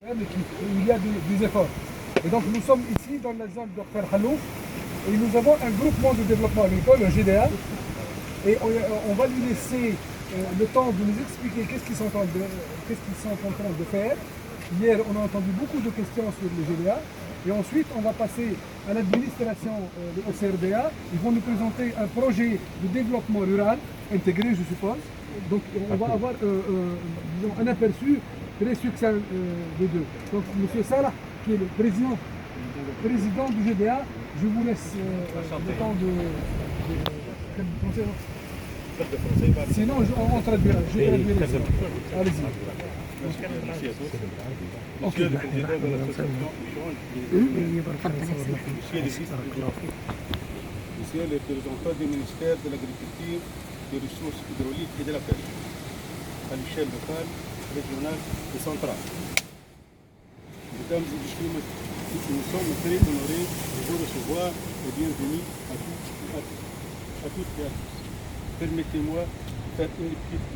Il y a des efforts. Et donc nous sommes ici dans la zone Dr Khalouf et nous avons un groupement de développement agricole, un GDA, et on va lui laisser le temps de nous expliquer qu'est-ce qu'ils sont en train de faire. Hier, on a entendu beaucoup de questions sur le GDA, et ensuite on va passer à l'administration au CRDA. Ils vont nous présenter un projet de développement rural intégré, je suppose. Donc on va avoir disons, un aperçu très succinct des deux. Donc M. Salah, qui est le président du GDA, je vous laisse le temps de sinon on traduira. Je traduirai. Allez-y. Monsieur le Président de l'association Monsieur le représentant du ministère de l'Agriculture, des Ressources hydrauliques et de la Pêche, à l'échelle locale, régionale et centrale. Mesdames et messieurs, nous sommes très honorés de vous recevoir et bienvenue à toutes et à tous. Permettez-moi de faire une petite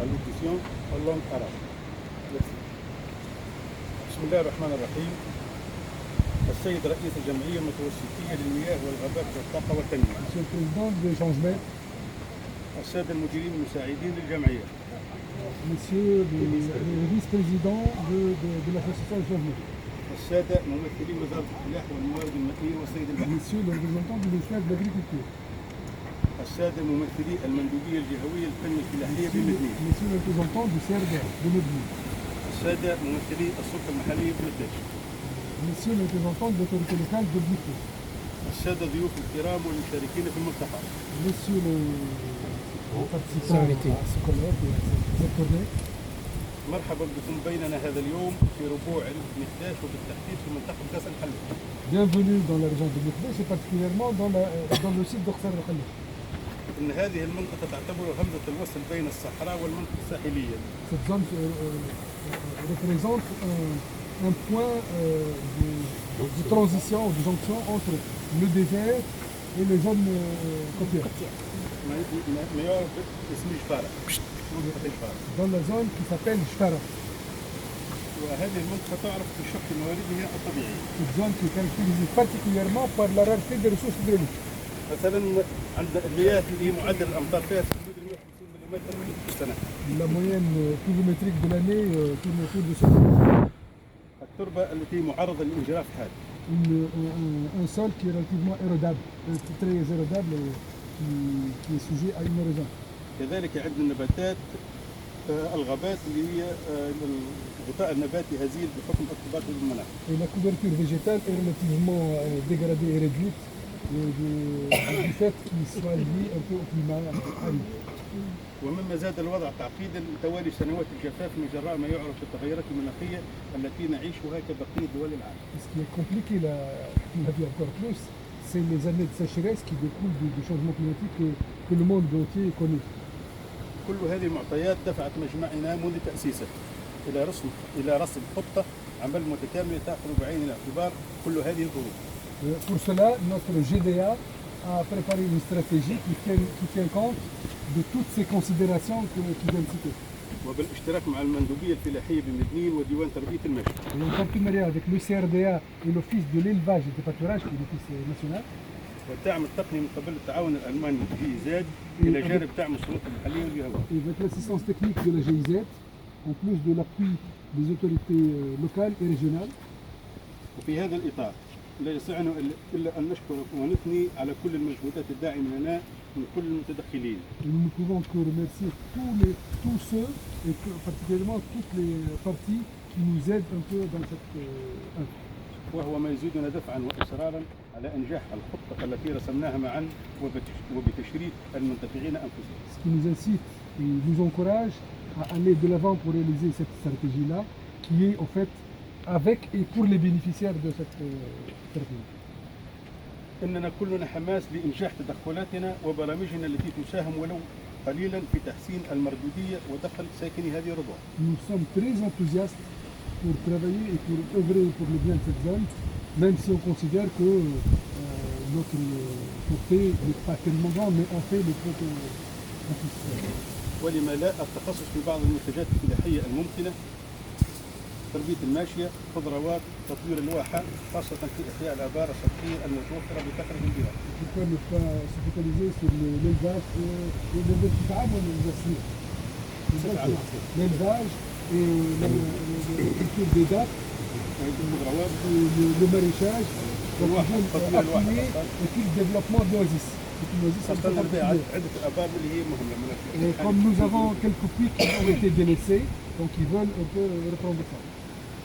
allocution en langue arabe. Merci. بسم الله الرحمن الرحيم. السيد رئيس الجمعية المتوسطية للمياه والغابات والطاقة والتنمية. Monsieur le Président de Changement. السادة المديرين المساعدين للجمعية. Monsieur le vice-président de l'association de Changement. السادة ممثلي وزارة الفلاح والموارد المائية والصيد البحري. Monsieur le représentant du ministère de l'Agriculture. السادة ممثلي المندوبية الجهوية للتنمية الفلاحية بمدنين. Monsieur le représentant du CRDA de Medellín. السادة ممثلي السلطة المحلية بمدنين. Monsieur le représentant de l'autorité locale de Boutou. السادة ضيوف الكرام والمشاركين في الملتقى. Monsieur le participant à ce colloque et à cette tournée. مرحبا بكم بيننا هذا اليوم في ربوع المكتاش وبالتحديد في منطقة كاس الحلوف. Bienvenue dans la région de Meknès et particulièrement dans le site d'Orsar al-Khalif. إن هذه المنطقة تعتبر همزة الوصل بين الصحراء والمنطقة الساحلية. Cette zone représente un point de transition, de jonction entre le désert et les zones côtières. ما يعرف باسم جفارة. Dans la zone qui s'appelle Jfara. وهذه المنطقة تعرف بشق مواردها الطبيعية. Cette zone qui est caractérisée particulièrement par la rareté des ressources hydrauliques. مثلا عندنا المياه اللي هي معدل الأمطار فيها 650 ملم في السنة. La moyenne pluviométrique de l'année tourne autour de 100. التربة التي معرضة للانجراف حاد. Un sol qui est relativement érodable, très érodable, qui est sujet à une érosion. كذلك عندنا النباتات الغابات اللي هي الغطاء النباتي هزيل بحكم ارتباطه بالمناخ. Et la couverture végétale est relativement dégradée et réduite du fait qu'il soit lié un peu au climat aride. ومما زاد الوضع تعقيدا توالي سنوات الجفاف من جراء ما يعرف بالتغيرات المناخيه التي نعيشها كبقيه دول العالم. Ce qui a compliqué la vie encore plus, c'est les années de sécheresse qui découlent du changement climatique que le monde entier connaît. كل هذه المعطيات دفعت مجمعنا منذ تأسيسه إلى رسم خطة عمل متكاملة تأخذ بعين الاعتبار كل هذه الظروف. Pour cela, notre GDA a préparé une stratégie qui tient compte de toutes ces considérations qui viennent citer. وبالاشتراك مع المندوبية الفلاحية بمدنين وديوان تربية المشي. En partenariat avec le CRDA et l'Office de l'élevage et du pâturage, qui est l'Office national. والدعم التقني من قبل التعاون الألماني GIZ إلى جانب دعم السلطات المحلية والجهوية. Et avec l'assistance technique de la GIZ, en plus de l'appui des autorités locales et régionales. وفي هذا الإطار لا يسعنا إلا أن نشكر ونثني على كل المجهودات الداعمة لنا من كل المتدخلين. Nous ne pouvons que remercier tous ceux, et particulièrement toutes les parties qui nous aident un peu dans cette œuvre. وهو ما يزيدنا دفعا وإصرارا على إنجاح الخطة التي رسمناها معا وبتشريك المنتفعين أنفسهم. Ce qui nous incite et nous encourage à aller de l'avant pour réaliser cette stratégie-là, qui est en fait avec et pour les bénéficiaires de cette stratégie. إننا كلنا حماس لإنجاح تدخلاتنا وبرامجنا التي تساهم ولو قليلا في تحسين المردودية ودخل ساكني هذه الربوع. Nous sommes très enthousiastes pour travailler et pour œuvrer pour le bien de cette zone, même si on considère que notre portée n'est pas tellement grande, mais on fait le peu qu'on puisse faire. ولما لا التخصص في بعض المنتجات الفلاحية الممكنة تربيه الماشيه، خضروات، تطوير الواحه، خاصه في احياء الابار السطحيه المتوفره بكثره البيئه. Pourquoi ne pas se focaliser sur l'élevage et l'élevage et la culture des dates, الخضروات le maraîchage, donc الواحه، ils تطوير veulent الواحه appuyer et puis le développement de l'oasis. C'est une oasis خاصه en في particulier. عده الابار اللي هي مهمه. Et comme nous avons quelques puits qui ont été délaissés, donc ils veulent un peu reprendre ça.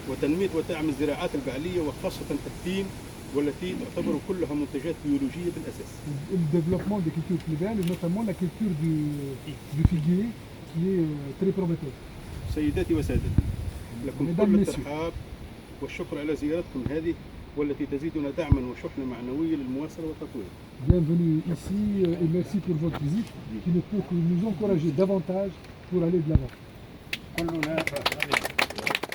وتنميه ودعم الزراعات البعليه وخاصه التين والتي تعتبر كلها منتجات بيولوجيه بالاساس. Le développement des cultures fluviales, et notamment la culture du figuier, qui est très prometteur. سيداتي وسادتي، لكم Mesdames, كل messieurs. الترحاب والشكر على زيارتكم هذه والتي تزيدنا دعما وشحنه معنويه للمواصله والتطوير. Bienvenue ici et merci pour votre visite qui ne peut que nous encourager davantage pour aller de l'avant. كلنا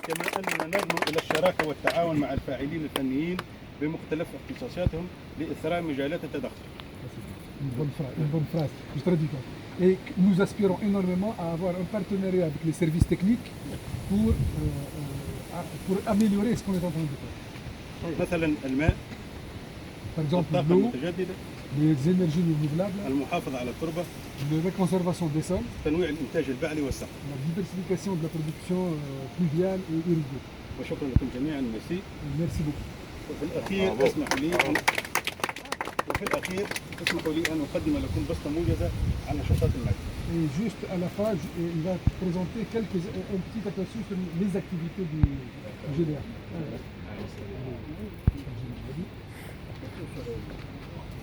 كما اننا ندعو الى الشراكه والتعاون مع الفاعلين الفنيين بمختلف اختصاصاتهم لاثراء مجالات التدخل. Une bonne phrase, je traduis pas. Et nous aspirons énormément à avoir un partenariat avec les services techniques pour améliorer ce qu'on est en train de faire. مثلا الماء، Par exemple, الطاقه l'eau, المتجدده، les énergies renouvelables, المحافظه على التربه، la conservation des sols, تنويع الانتاج البعلي والسقي. la diversification de la production pluviale et irriguée. وشكرا لكم جميعا، ميرسي. Merci beaucoup. وفي الاخير اسمحوا لي ان اقدم لكم بسطه موجزه عن نشاطات المعهد. Et juste à la fin, il va présenter un petit aperçu sur les activités du GDA.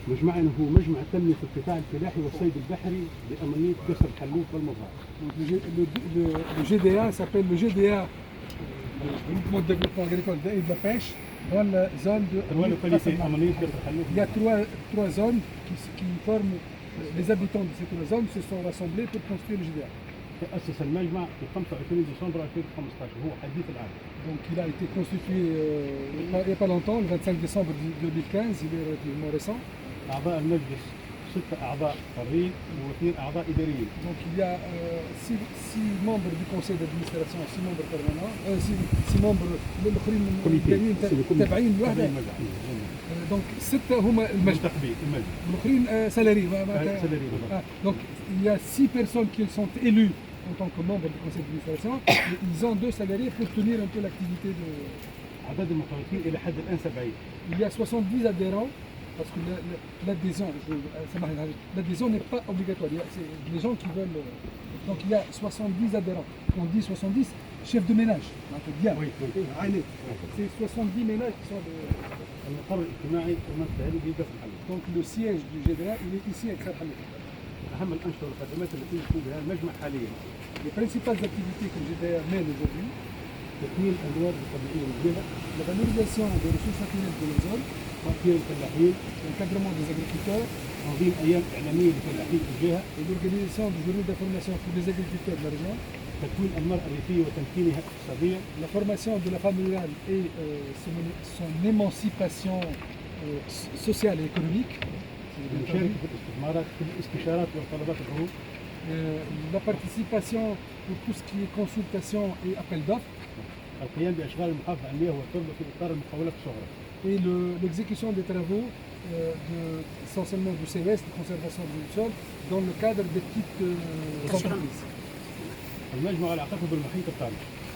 مجمعنا هو مجمع التنميه في القطاع الفلاحي والصيد البحري بامنيه قصر الحلوف والمظاهر. Donc le GDA s'appelle le GDA, le groupement de développement agricole et de la pêche, dans la zone de... أمنية قصر الحلوف. Il y a trois zones qui forment, les habitants de ces trois zones se sont rassemblés pour construire le GDA. تأسس المجمع في 25 ديسمبر 2015 وهو حديث العهد. Donc il a été constitué il n'y a pas longtemps, le 25 décembre 2015, il est relativement récent. أعضاء المجلس 6 أعضاء حرين و2 أعضاء إداريين. Donc il y a 6 membres du conseil d'administration, 6 membres permanents, 6 membres الآخرين تابعين لوحده. Donc 6 هما المجلس. والآخرين سالاري. Donc il y a 6 personnes qui sont élues en tant que membres du conseil d'administration. Ils ont 2 salariés pour tenir un peu l'activité de... عدد المشاركين إلى حد الآن 70. Il y a 70 adhérents. Parce que l'adhésion n'est pas obligatoire. C'est les gens qui veulent. Donc il y a 70 adhérents. On dit 70 chefs de ménage. Bien. Oui. C'est 70 ménages qui sont de. Donc le siège du GDA, il est ici à Ksar Khalil. Les principales activités que le GDA mène aujourd'hui, la valorisation des ressources naturelles de la zone, l'encadrement des agriculteurs, et l'organisation des journées d'information pour les agriculteurs de la région, la formation de la femme rurale et son émancipation sociale et économique, la participation pour tout ce qui est consultation et appel d'offres, et l'exécution des travaux essentiellement du CES, de conservation du sol, dans le cadre des petites entreprises.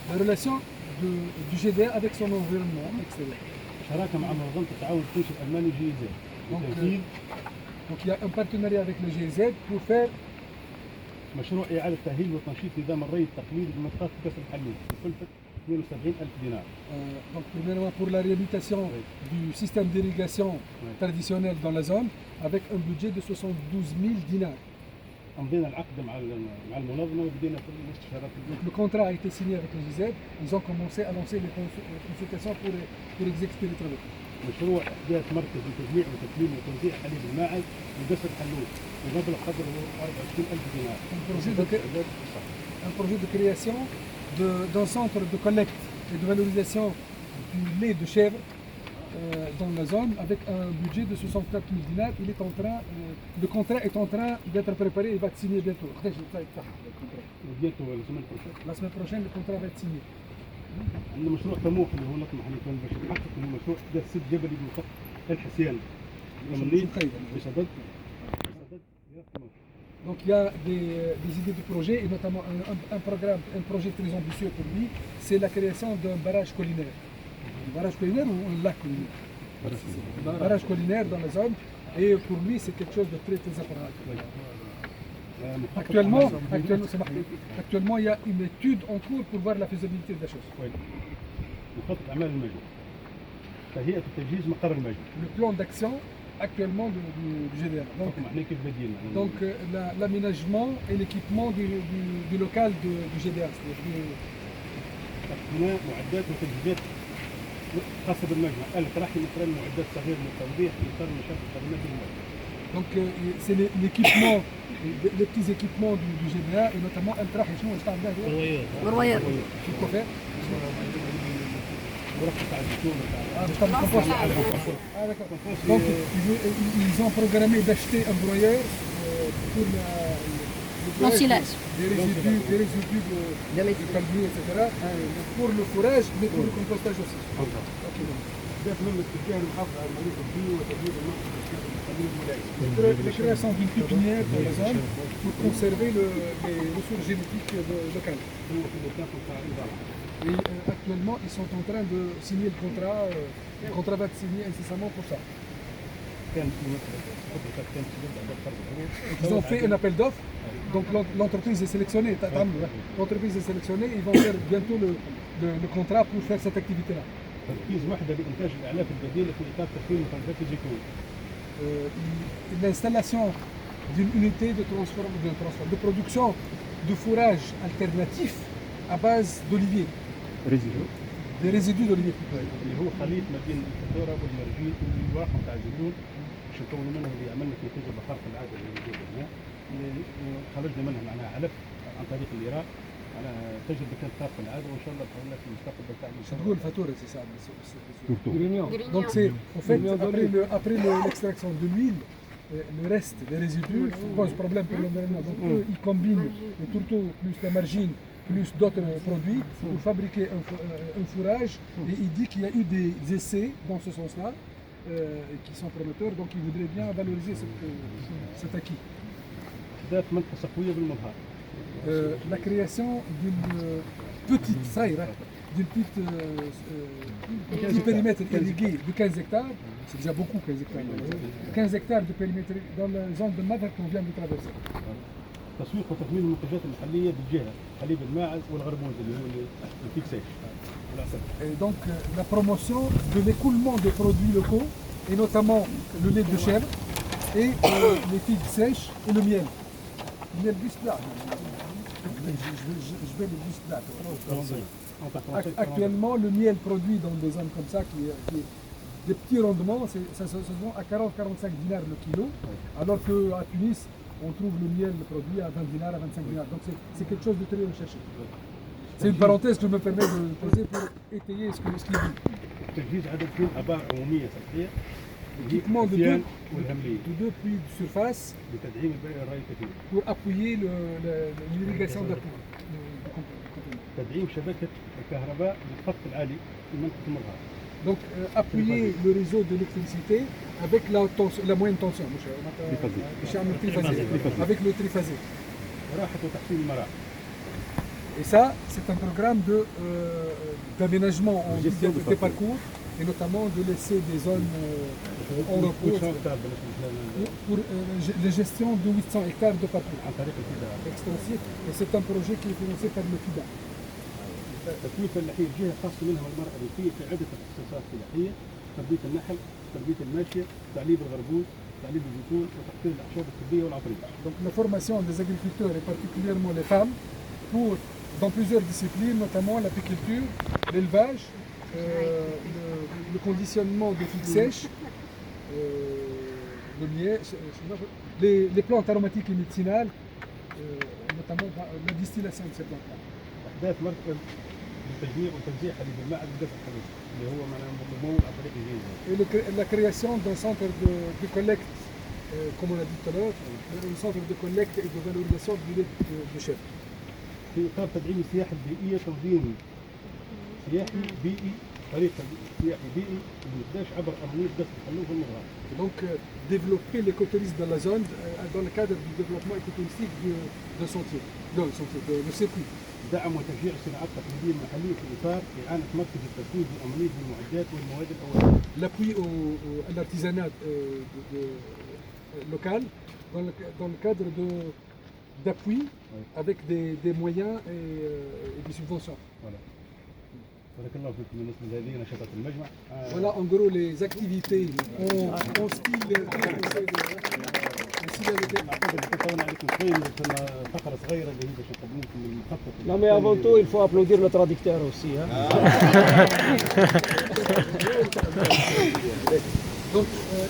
La relation du GDA avec son environnement extérieur. Donc il y a un partenariat avec le GIZ pour faire مشروع إعادة تأهيل وتنشيط نظام الري التقليدي بمنطقة كسر الحلوف بكلفة 72,000 دينار. Donc premièrement pour la réhabilitation du système d'irrigation traditionnel dans la zone avec un budget de 72,000 dinars. أمضينا العقد مع المنظمة وبدينا في الاستشارات. Donc le contrat a été signé avec le GIZ. Ils ont commencé à lancer les consultations pour exécuter les travaux. مشروع إحداث مركز لتجميع وتكليم وتوزيع حليب الماعز بقصر الحلوف بمبلغ قدره 24,000 دينار. Un projet de création d'un centre de collecte et de valorisation du lait de chèvre dans la zone avec un budget de 64,000 dinars. Le contrat est en train d'être préparé et va être signé bientôt. La semaine prochaine, le contrat va être signé. عندنا مشروع طموح اللي هو نطمح ان يكون باش يتحقق، اللي هو مشروع احداث سد جبلي بمنطقه الحسيان النيل بسدد يا طموح. Donc il y a des idées de projet et notamment un programme, un projet très ambitieux pour lui, c'est la création d'un barrage collinaire. Un barrage collinaire ou un lac collinaire? Un barrage collinaire dans la zone et pour lui c'est quelque chose de très très important. Actuellement, il y a une étude en cours pour voir la faisabilité de la chose. مخطط اعمال المجلس تهيئه وتجهيز مقر المجلس. Le plan d'action actuellement du GDA. Donc l'aménagement et l'équipement du local du GDA. هنا معدات وتجهيزات خاصه بالمجمع، راح مثلا معدات صغيره للتوضيح لاطار نشاط الخدمات المجمع. Donc c'est l'équipement, les petits équipements du GDA et notamment الراح شنو يشتغل به؟ بروايات. شو كوفير؟ Donc ils ont programmé d'acheter un broyeur pour l'ensilage des résidus de calvier, etc. Pour le fourrage, mais pour le compostage aussi. La création d'une pépinière dans la zone pour conserver les ressources génétiques locales. Et actuellement, ils sont en train de signer le contrat. Le contrat va être signé incessamment pour ça. Ils ont fait un appel d'offres. Donc l'entreprise est sélectionnée. L'entreprise est sélectionnée. Ils vont faire bientôt le contrat pour faire cette activité-là. L'installation d'une unité de production de fourrage alternatif à base d'olivier. Des résidus d'olivier. اللي هو خليط ما بين الفاتوره والمرجين والواقع تاع الزيتون باش نكونوا منها اللي عملنا في نتيجه بخار في العاده اللي موجوده هنا، اللي خرجنا منها معناها علف عن طريق الايراء على تجربه كانت في العاده وان شاء الله تكون في المستقبل تاعنا. تقول الفاتوره سي صعب. Donc c'est en fait après l'extraction de l'huile, le reste des résidus pose problème pour l'environnement. Donc eux, ils combinent le tourteau plus la margine plus d'autres produits pour fabriquer un fourrage. Et il dit qu'il y a eu des essais dans ce sens-là qui sont prometteurs, donc il voudrait bien valoriser cet acquis. La création d'une petite petit périmètre irrigué de 15 hectares, c'est déjà beaucoup 15 hectares. 15 hectares de périmètre dans la zone de Madrak qu'on vient de traverser. تسويق وتخمين المنتجات المحليه بالجهه حليب الماعز والغربوز اللي هو الفيكسيش والعسل. Donc la promotion de l'écoulement des produits locaux et notamment le lait de chèvre et les figues sèches et le miel. Le miel biscuit. Je vais le biscuit. Actuellement, le miel produit dans des zones comme ça qui des petits rendements, ça se vend à 40-45 dinars le kilo, alors qu'à Tunis, on trouve le miel produit à 20 dinars, à 25 dinars. Donc c'est quelque chose de très recherché. C'est une parenthèse que je me permets de poser pour étayer ce qu'il dit. L'équipement de deux puits de surface pour appuyer l'irrigation de la poule. Donc appuyer le réseau d'électricité avec la moyenne tension, avec le triphasé. Et ça, c'est un programme d'aménagement des parcours et notamment de laisser des zones en repos pour la gestion de 800 hectares de parcours extensif. Et c'est un projet qui est financé par le FIDA. تكوين فلاحين جهه خاصه منها المراه الريفيه في عده تخصصات فلاحيه، تربيه النحل، تربيه الماشيه، تعليب الغربوز، تعليب الزيتون وتقطير الاعشاب الطبيه والعطريه. Donc la formation des agriculteurs et particulièrement les femmes dans plusieurs disciplines, notamment l'apiculture, l'élevage, le conditionnement des figues sèches, le miel, les plantes aromatiques et médicinales, notamment la distillation de ces plantes-là. احداث مركز للتجميع وتوزيع حليب الماعز بدفع الحليب اللي هو معناه ممول عن طريق الجيزه. Et la création d'un centre de collecte, comme on a dit tout à l'heure, un centre de collecte et de valorisation du lait de chèvre. في اطار تدعيم السياحه البيئيه تنظيم سياحي بيئي، طريق سياحي بيئي للمكداش عبر أمنية قصر الحلوف والمغرب. Donc développer l'écotourisme dans la zone dans le cadre du développement écotouristique de sentier, de circuit. دعم وتشجيع الصناعات التقليدية المحلية في إطار إعانة مركز التسويق والأمنية بالمعدات والمواد الأولية. L'appui à l'artisanat local dans le cadre d'appui avec des moyens et des subventions. Voilà. بارك الله فيكم بالنسبة لهذه نشاطات المجمع. Voilà en gros les activités en style نعطينا عليكم شوي من فقرة صغيرة اللي هي باش نقدم لكم المخطط. Non mais avant tout, il faut applaudir le traducteur aussi. Hein. Donc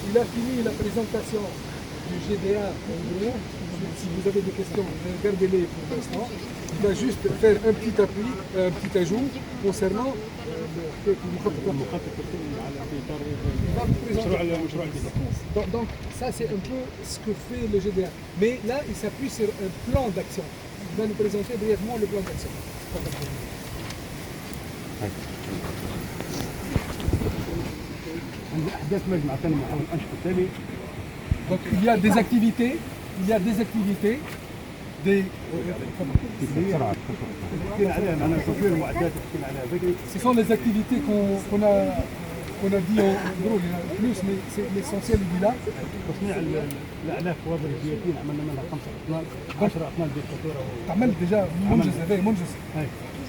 il a fini la présentation du GDA en gros. Si vous avez des questions, gardez-les pour l'instant. Il va juste faire un petit appui, un petit ajout concernant donc ça c'est un peu ce que fait le GDA. Mais là il s'appuie sur un plan d'action. Il va nous présenter brièvement le plan d'action. أحداث مجمع ثاني محاول أنشطة التالي. Donc il y a des activités, ce sont les activités qu'on a dit en gros, il y en a plus, mais c'est l'essentiel il est là. تصنيع الأعلاف ووضع الزيتين عملنا منها 10 أطنان ديكتاتورة. تعمل déjà منجز.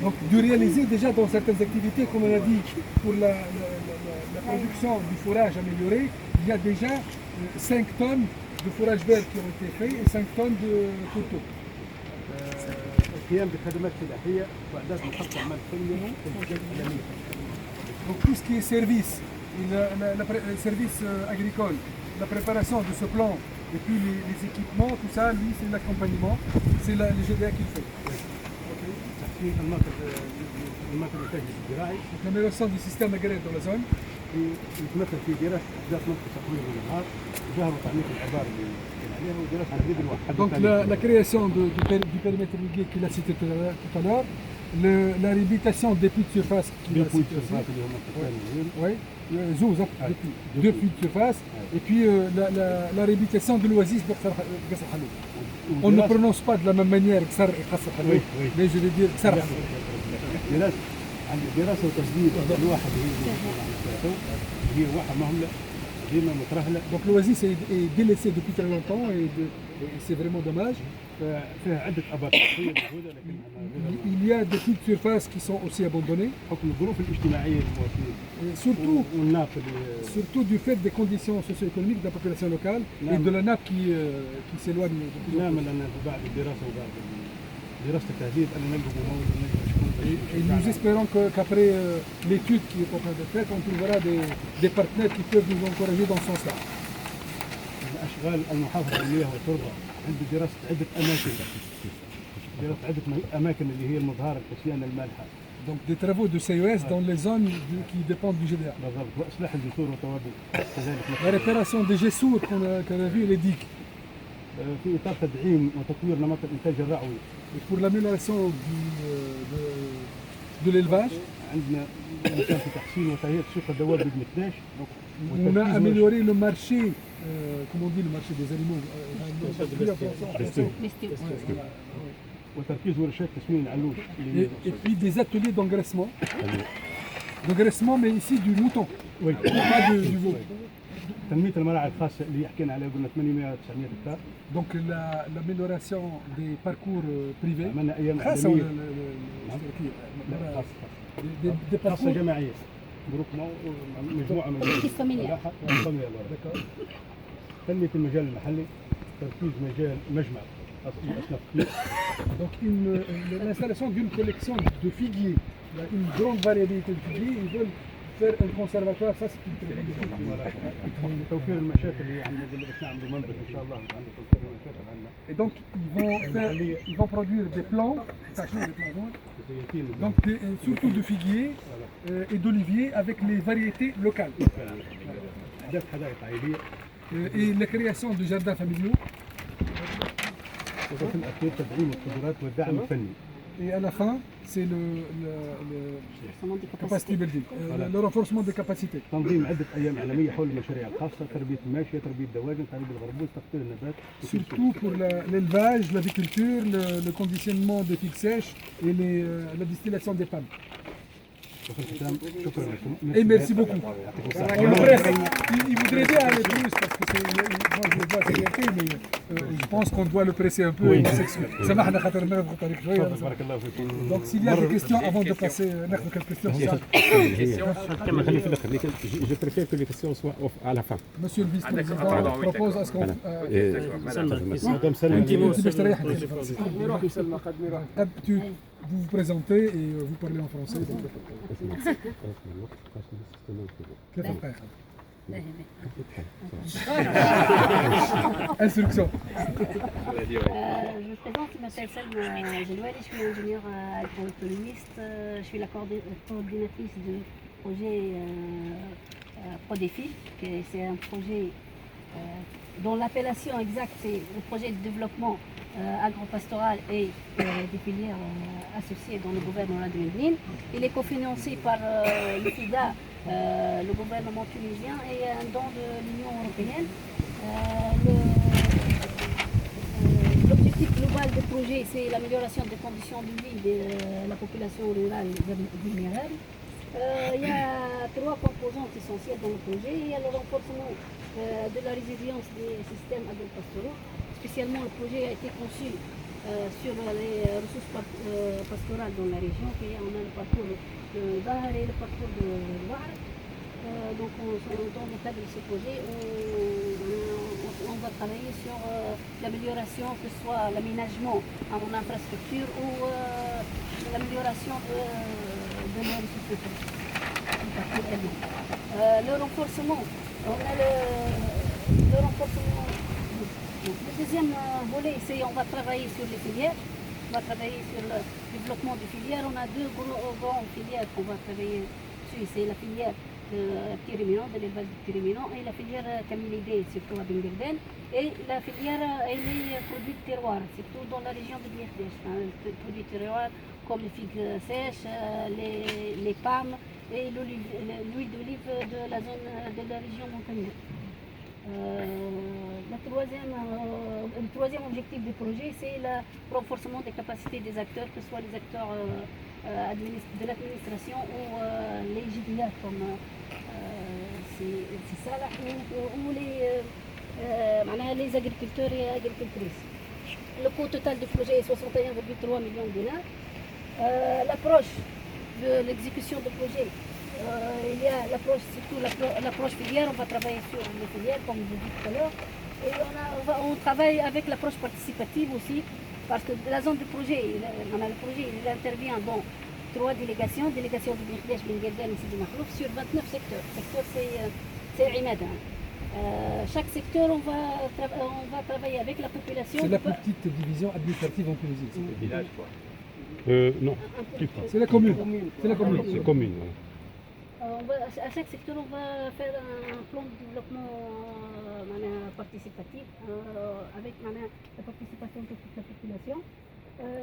Donc de réaliser déjà dans certaines activités, comme on a dit, pour la production du fourrage amélioré, il y a déjà 5 tonnes de fourrage vert qui ont été faits et 5 tonnes de coteaux. القيام بخدمات فلاحية وإعداد مخطط أعمال فنية إعلامية. Donc tout ce qui est service, le service agricole, la préparation de ce plan et puis les équipements, tout ça, lui c'est l'accompagnement, c'est le GDA qui le fait. تحسين المنطقة الإنتاج الزراعي. L'amélioration du système agraire dans la zone. يتمثل في دراسة أحداث منطقة تطوير الأنهار، جهر وتعميق الآبار اللي عليها ودراسة تدريب الواحد. Donc la création du périmètre irrigué qu'il a cité tout à l'heure, la réhabilitation des puits de surface qu'il a cité aussi. Oui, deux puits de surface et puis la réhabilitation de l'oasis de Qasr Haloub. On ne prononce pas de la même manière Qasr et Qasr Haloub, mais je vais dire Qasr Haloub. عند دراسة وتجديد الواحد هي واحة مهمة ديما مترهلة. Donc l'oasis est délaissé depuis très longtemps et c'est vraiment dommage. فيها عدة آبار صحية موجودة لكن il y a des puits de surface qui sont aussi abandonnés. حكم الظروف الاجتماعية للمواطنين. Surtout du fait des conditions socio-économiques de la population locale et de la nappe qui s'éloigne. نعم لأن بعد الدراسة وبعد دراسة التهذيب أنا نلقى موجود Et nous espérons qu'après l'étude qui est en train d'être faite, on trouvera des partenaires qui peuvent nous encourager dans ce sens-là. أشغال المحافظة على المياه والتربة عند دراسة عدة أماكن اللي هي المظهر الحسيان المالحة. Donc des travaux de CES dans les zones qui dépendent du GDA. بالضبط وإصلاح الجسور والتوابل كذلك. La réparation des جسور qu'on a vu les digues. في إطار تدعيم وتطوير نمط الإنتاج الرعوي. Et pour l'amélioration de l'élevage, on a amélioré le marché, comment on dit le marché des animaux, et puis des ateliers d'engraissement, mais ici du mouton, pas du veau. تنمية الملاعب الخاصة اللي حكينا عليها قلنا 800 900 هكتار. Donc l'amélioration des parcours privés. عملنا أيام خاصة ولا des parcours جماعية. جروب مجموعة من الفاميليا. تنمية المجال المحلي، تركيز مجال مجمع أصناف كتير. Donc l'installation d'une collection de figuiers, il y a une grande variété de figuiers, ils veulent faire un conservatoire, ça c'est une très bonne idée. توفير المشاكل اللي عندنا اللي باش نعملوا منبت ان شاء الله عندنا توفير المشاكل عندنا. Et donc ils vont produire des plants, donc surtout de figuiers et d'oliviers avec les variétés locales. احداث حدائق عائليه. Et la création de jardins familiaux. وفي الاخير تدعيم القدرات والدعم الفني. Et à la fin, c'est le Renforcement des capacity capacités. building, le renforcement des capacités. تنظيم عدة أيام عالمية حول المشاريع الخاصة، تربية الماشية، تربية الدواجن، تربية الغربوز، تقطيع النبات. Surtout pour l'élevage, l'aviculture, le conditionnement des figues sèches et la distillation des palmes. وفي الختام شكرا لكم. Et merci beaucoup. On le presse. Il voudrait bien aller plus parce que moi je le vois, c'est bien fait, mais je pense qu'on doit le presser un peu. سامحنا خاطر نضغط عليك شوية. بارك الله فيكم. Donc s'il y a des questions avant de passer, ناخذ quelques questions. خليه في الاخر جو بريفير كو لي كيسيون سوا à la fin. Monsieur le vice-président propose à ce qu'on مدام سلمى انت باش تريح vous vous présentez et vous parlez en français. كيف القايحة؟ Instruction. Je me présente, je m'appelle Salma Gelouali, je suis ingénieure agroéconomiste, je suis la coordinatrice du projet ProDéfi, c'est un projet dont l'appellation exacte c'est le projet de développement agropastoral et des filières associées dans le gouvernement de Medellin. Il est cofinancé par le FIDA, le gouvernement tunisien et un don de l'Union européenne. L'objectif global du projet, c'est l'amélioration des conditions de vie de la population rurale vulnérable. Il y a trois composantes essentielles dans le projet. Il y a le renforcement de la résilience des systèmes agropastoraux. Spécialement, le projet a été conçu sur les ressources pastorales dans la région. On a le parcours de Bahar et le parcours de Loire. Donc, dans le cadre de ce projet, on va travailler sur l'amélioration, que ce soit l'aménagement en infrastructure ou l'amélioration de nos ressources. Le renforcement, on a le renforcement. Le deuxième volet, c'est on va travailler sur les filières. On va travailler sur le développement des filières. On a deux grandes filières qu'on va travailler dessus. C'est la filière de petits ruminants, de l'élevage de petits ruminants, et la filière camélidée, surtout à Benguerden, et la filière et les produits de terroir, surtout dans la région de Biardesh. Les produits de terroir comme les figues sèches, les pommes et l'huile d'olive de la zone de la région montagnarde. Le troisième objectif du projet, c'est le renforcement des capacités des acteurs, que ce soit les acteurs de l'administration ou les GDA comme c'est ça là, ou les agriculteurs et agricultrices. Le coût total du projet est 61,3 millions de dinars. L'approche de l'exécution du projet, il y a l'approche, surtout l'approche filière. On va travailler sur les filières, comme je dis tout à l'heure. Et on travaille avec l'approche participative aussi, parce que la zone du projet, le projet il intervient dans 3 délégations, délégation de Biardesh, Benguerden et Sidi Makhlouf, sur 29 secteurs. Secteur c'est Imada. Chaque secteur, on va travailler avec la population. C'est la plus petite division administrative en Tunisie. Le village quoi. Non, plus petit. C'est la commune. C'est la commune. C'est commune. À chaque secteur, on va faire un plan de développement participatif avec la participation de toute la population.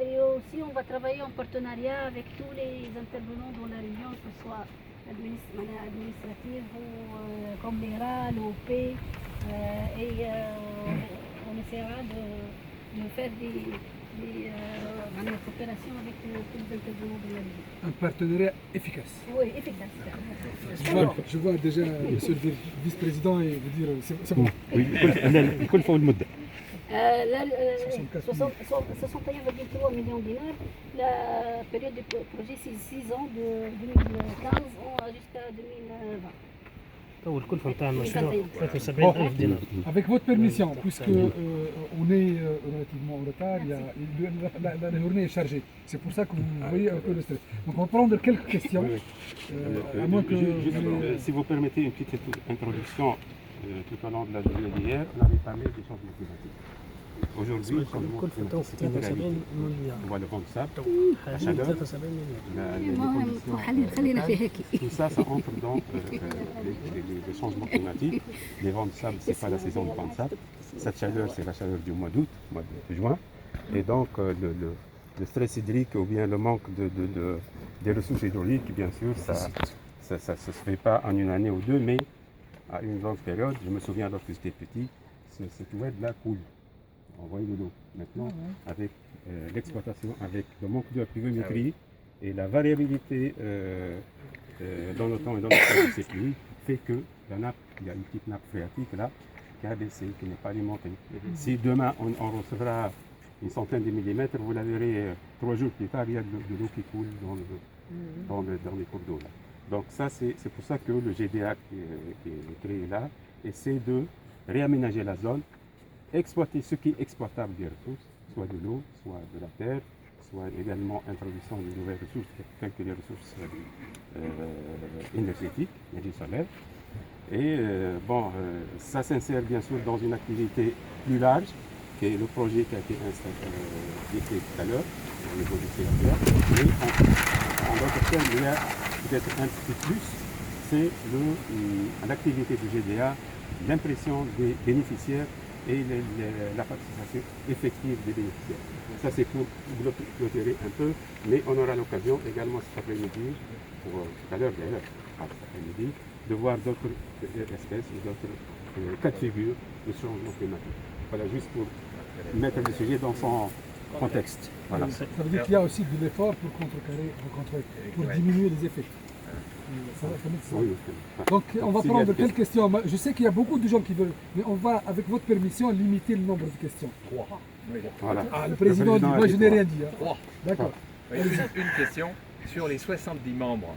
Et aussi, on va travailler en partenariat avec tous les intervenants dans la région, que ce soit administrative ou comme l'ERA, l'OP. Et on essaiera de faire des coopérations avec tous les intervenants de la région. Un partenariat efficace. Oui, efficace. Je vois déjà monsieur le vice-président et vous dire c'est bon. Oui كل فوق المدة. 61,3 millions de dinars. La période du projet, c'est 6 ans, de 2015 jusqu'à 2020. هو الكلفة نتاع المشروع 73,000 دينار. Avec votre permission, puisque on est relativement en retard, la journée est chargée. C'est pour ça que vous voyez un peu le stress. Donc on va prendre quelques questions. À moins que Si vous permettez une petite introduction, tout au long de la journée d'hier, on avait parlé des changements climatiques. Aujourd'hui, le changement الكلفة تو climatique, c'est une 73 réalité. مليار. On voit le vent de sable, la حاليا chaleur, 73 مليار. les المهم conditions خلينا في هيك. tout ça, ça entre dans les changements climatiques. Les vents de sable, c'est pas la saison de vent de sable. Cette chaleur, c'est la chaleur du mois d'août, mois de juin. Et donc, stress hydrique ou bien le manque des ressources hydrauliques, bien sûr, ça ne se fait pas en une année ou deux, mais à une longue période. Je me souviens lorsque j'étais petit, cette oued-là coule. On voyait de l'eau. Maintenant, avec l'exploitation, avec le manque de pluviométrie et la variabilité dans le temps et dans le temps de ces pluies, fait que la nappe, il y a une petite nappe phréatique là, qui a baissé, qui n'est pas alimentée. Si demain on recevra une centaine de millimètres, vous la verrez 3 jours plus tard, il y a de l'eau qui coule dans les cours d'eau. Donc ça, c'est pour ça que le GDA qui est créé là essaie de réaménager la zone, exploiter ce qui est exploitable des ressources, soit de l'eau, soit de la terre, soit également introduction de nouvelles ressources, telles que les ressources énergétiques, l'énergie solaire. Et ça s'insère bien sûr dans une activité plus large, qui est le projet qui a été décrit tout à l'heure, au niveau du CRPA. Mais en d'autres termes, il y a peut-être un petit peu plus, c'est l'activité du GDA, l'impression des bénéficiaires et la participation effective des bénéficiaires. Ça c'est pour clôturer un peu, mais on aura l'occasion également cet après-midi, tout à l'heure d'ailleurs, cet après-midi, de voir d'autres espèces ou d'autres cas de figure de changement climatique. Voilà, juste pour mettre le sujet dans son contexte. Voilà. Ça veut dire qu'il y a aussi de l'effort pour pour diminuer les effets. Oui. Donc on va prendre quelques questions. Je sais qu'il y a beaucoup de gens qui veulent, mais on va, avec votre permission, limiter le nombre de questions. 3. Voilà. Ah, le président dit, moi je n'ai rien dit. 3. D'accord. Une question sur les 70 membres.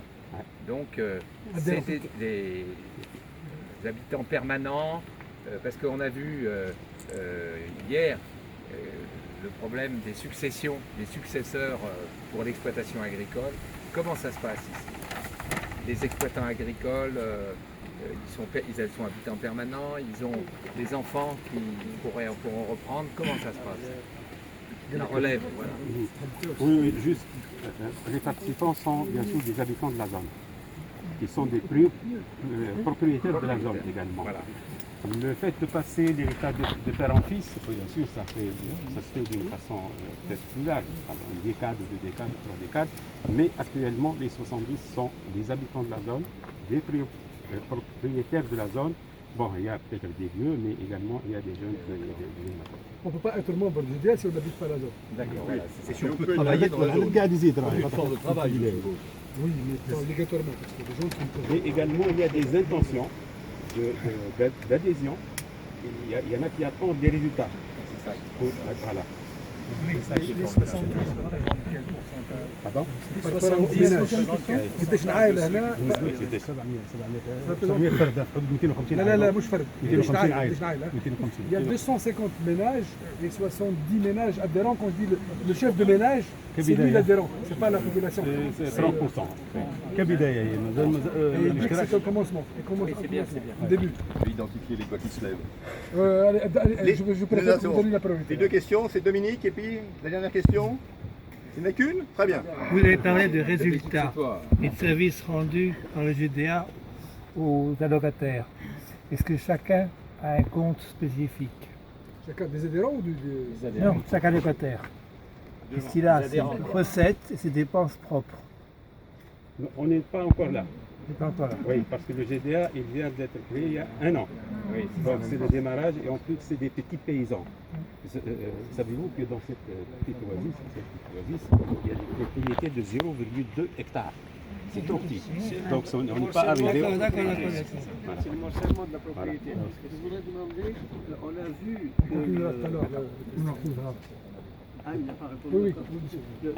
Donc c'est des habitants permanents, parce qu'on a vu hier le problème des successions, des successeurs pour l'exploitation agricole. Comment ça se passe ici? Les exploitants agricoles, ils sont habitants permanents, ils ont des enfants qui pourront reprendre. Comment ça se passe? La relève, voilà. Oui, juste. Les participants sont bien sûr des habitants de la zone, qui sont des propriétaires de la zone également. Voilà. Le fait de passer l'héritage de père en fils, bien sûr, ça se fait d'une façon peut-être plus large, une décade, 2 décades, 3 décades, mais actuellement, les 70 sont des habitants de la zone, des propriétaires de la zone. Bon, il y a peut-être des vieux, mais également il y a des jeunes. On ne peut pas être membre du GDA si on n'habite pas la zone. D'accord, voilà. C'est Si sûr. on peut travailler dans la zone, Une force de travail. Oui, mais pas obligatoirement, parce que les gens qui ne Mais également, il y a des intentions d'adhésion. Il y en a qui attendent des résultats. C'est ça. Voilà. Pardon? 70 قديش العائله هنا؟ C'était 700 فرد في حدود 250 لا لا مش فرد 250 عائله قديش عائله؟ 250 Il y a 250 ménages et 70 ménages adhérents. Quand je dis le chef de ménage, c'est lui l'adhérent, c'est pas la population. C'est 30%. كبداية Et il dit que c'est un commencement. c'est bien, c'est bien. Au début. identifier les doigts qui se lèvent. Je préfère vous donner la priorité. Les 2 questions, c'est Dominique, et puis la dernière question. Il n'y en a qu'une? Très bien. Vous avez parlé de résultats et de services rendus par le GDA aux allocataires. Est-ce que chacun a un compte spécifique? Chacun des adhérents ou des... Non, chaque allocataire. Qu'est-ce qu'il a? Ses recettes et ses dépenses propres. On n'est pas encore là. C'est pas encore là. Oui, parce que le GDA, il vient d'être créé il y a 1 an. Oui, Donc c'est le démarrage et en plus c'est des petits paysans. Savez-vous que dans cette petite oasis, il y a des propriétés de 0,2 hectares. C'est tout petit. Donc on n'est pas arrivé. D'accord. Voilà. C'est le morcellement de la propriété. Je voudrais demander, on a vu que il n'a pas répondu. Oui.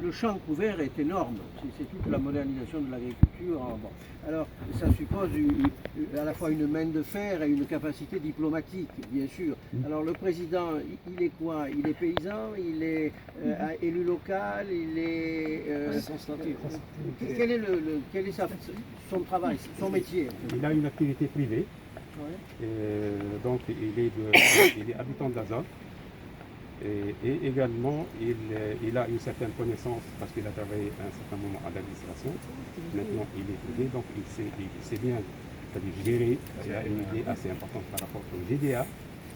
Le champ couvert est énorme. C'est toute la modernisation de l'agriculture. Bon. Alors, ça suppose à la fois une main de fer et une capacité diplomatique, bien sûr. Alors, le président, il est quoi? Il est paysan, il est élu local, il est... quel est son travail, son métier? Il a une activité privée. Donc il est habitant de la zone. Et également, il a une certaine connaissance parce qu'il a travaillé à un certain moment à l'administration. Maintenant, il est privé, donc il sait bien, c'est-à-dire gérer. Il a une idée assez importante par rapport au GDA.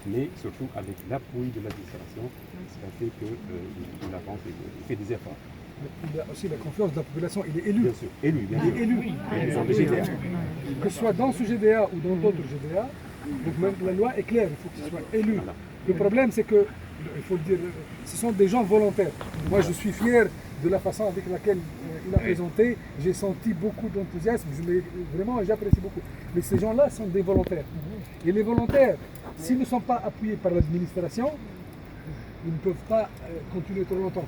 mais surtout avec l'appui de l'administration, ça fait qu'il avance et il fait des efforts. Il a aussi la confiance de la population, il est élu. Bien sûr, élu, bien sûr. Il est élu. Dans le GDA. Que ce soit dans ce GDA ou dans d'autres GDA, donc même la loi est claire, il faut qu'il soit élu. Voilà. Le problème, c'est que, il faut le dire, ce sont des gens volontaires. Moi, je suis fier de la façon avec laquelle il a présenté. J'ai senti beaucoup d'enthousiasme, vraiment, j'apprécie beaucoup. Mais ces gens-là sont des volontaires. Et les volontaires, s'ils ne sont pas appuyés par l'administration, ils ne peuvent pas continuer trop longtemps.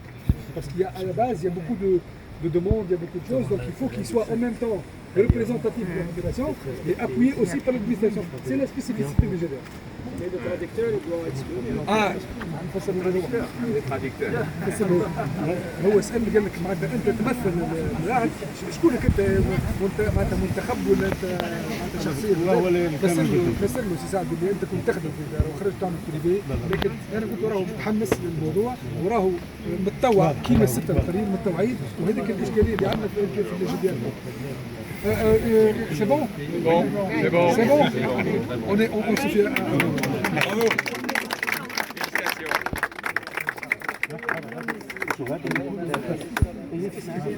Parce qu'à la base, il y a beaucoup de demandes, il y a beaucoup de choses, donc il faut qu'ils soient en même temps représentatifs de la population et appuyés aussi par l'administration. C'est la spécificité du GDA. Mais le traducteur, il doit exprimer. نفسر الموضوع. traducteur. هو سألني قال لك معناتها انت تمثل اللاعب شكونك انت معناتها منتخب ولا انت معناتها شخصيا فسر له سي سعد اللي انت كنت تخدم في وخرجت تعمل بريفي لكن انا كنت وراه متحمس للموضوع وراه متطوع كيما السته الاخرين متطوعين وهذيك الاشكاليه اللي عندنا في الجديان. C'est bon? C'est bon. C'est bon? On se fait. Bravo. Félicitations.